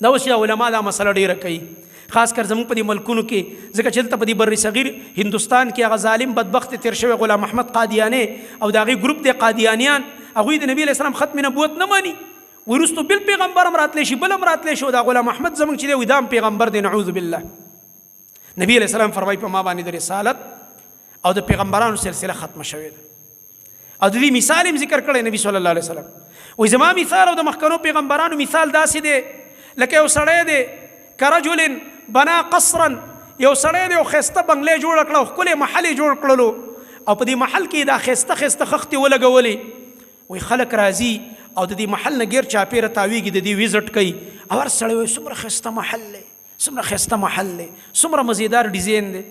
دا اوس علما دا مسله ډیره کوي، خاص کر زموږ په دې ملکونو کې، ځکه چې دلته په دې بر صغیر هندوستان کې هغه ظالم بدبخت تیر شوی غلام احمد قادیانی او د هغې ګروپ دی قادیانیان، هغوی د نبي علیه السلام ختم نبوت نه ماني. وروستو بل پیغمبر هم راتلی شي، بل هم راتلی شي، دا غلام احمد زموږ چې دی وایي دا هم پیغمبر دی، نعوذ بالله. نبی علیه السلام فرمایي په ما باندې د رسالت او د پیغمبرانو سلسله ختمه شوې ده. او د دې مثال هم ذکر کړی نبی صلی الله علیه وسلم، وایي زما مثال او د مخکنو پیغمبرانو مثال داسې دی لکه یو سړی دی کرجل بنا قصرا، یو سړی دی یو ښایسته بنګلې جوړه کړه او ښکلې محل یې جوړ کړلو او په دې محل کې دا ښایسته ښایسته خښتې ولګولې. وایي خلک راځي او د دې محل نه غیر چاپیره تاویږي، د دې ویزټ کوي او هر سړی وایي څومره ښایسته محل دی، څومره ښایسته محل دی، څومره مزیدار ډیزاین دی.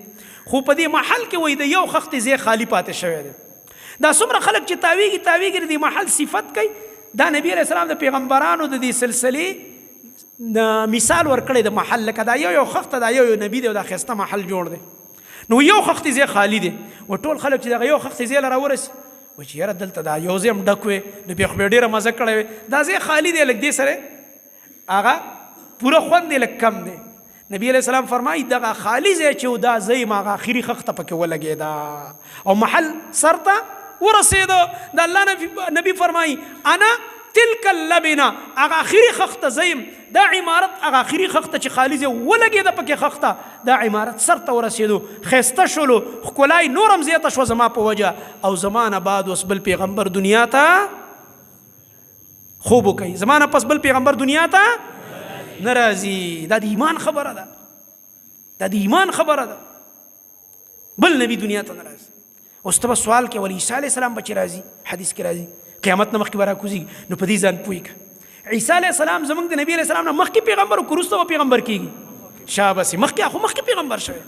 خو په دې محل کې وایي د یو خښتې ځای خالی پاتې شوی دی. دا څومره خلک چې تاویږي د دې محل صفت کوي، دا نبی علیه السلام د پیغمبرانو د دې سلسلې مثال ورکړی د محل، لکه دا یو خښته، دا یو نبی دی او دا ښایسته محل جوړ دی. نو یو خښتې ځای خالی دی و ټول خلک چې دغه یو خښتې ځای له راورسي وایي چې یاره دلته دا یو ځای هم ډک وی، نو بیا خو بیا ډېره مزه کړی وی، دا ځای خالی دی لږ دې سره هغه پوره خوند دی لږ کم دی. نبی علیه السلام فرمایي دغه خالی ځای چې و دا ځای ما هغه اخري خښته پکې ولګېده او محل سر ته ورسېده. د الله نبی فرمایي انا تلک اللبنه، هغه اخري خښته زیم، دا عمارت هغه اخري خښته چې خالی ځای ولګېده پکې خښته، دا عمارت سر ته ورسېدو، ښایسته شولو، ښکلای نور هم زیاته شوه زما په وجه، او زما نه بعد اوس بل پیغمبر دنیا ته خوب وکوي، زما نه پس بل پیغمبر دنیا ته نه راځي. دا د ایمان خبره ده، دا د ایمان خبره ده، بل نبی دنیا ته نه راځي. اوس ته به سوال کې ولی عیسی علیه السلام به چې راځي، حدیث کې راځي قیامت نه مخکې به راکوزېږي، نو په دې ځان پوه کړه. عیسی علیه السلام زموږ د نبی علیه السلام نه مخکې پیغمبر او که وروسته به پیغمبر کېږي؟ شابسې، مخکې خو مخکې پیغمبر شوی،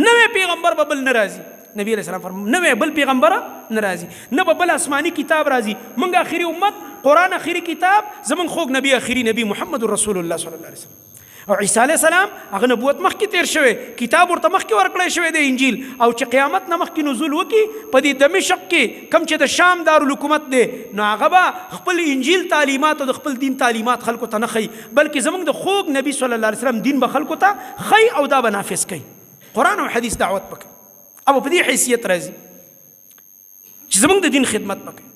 نوی پیغمبر به بل نه راځي. نبی علیه السلام فرمایي نوی بل پیغمبر نه راځي، نه به بل آسماني کتاب راځي. موږ آخري امت قرآن آخري کتاب، زموږ خوږ نبی آخري نبی محمد رسول الله صلی الله علیه وسلم. او عیسی علیه السلام هغه نبوت مخکې تیر شوی، کتاب ورته مخکې ورکړی شوی دی انجیل، او چې قیامت نه مخکې نزول وکړي په دې دمشق کې کوم چې د شام دارالحکومت دی، نو هغه به خپل انجیل تعلیمات او د خپل دین تعلیمات خلکو ته نه ښیي، بلکې زموږ د خوږ نبی صلی الله علیه وسلم دین به خلکو ته ښیي او دا به نافظ کوي، قرآن او حدیث دعوت وکړي، او په دې حیثیت راځي چې زموږ د دین خدمت وکړي.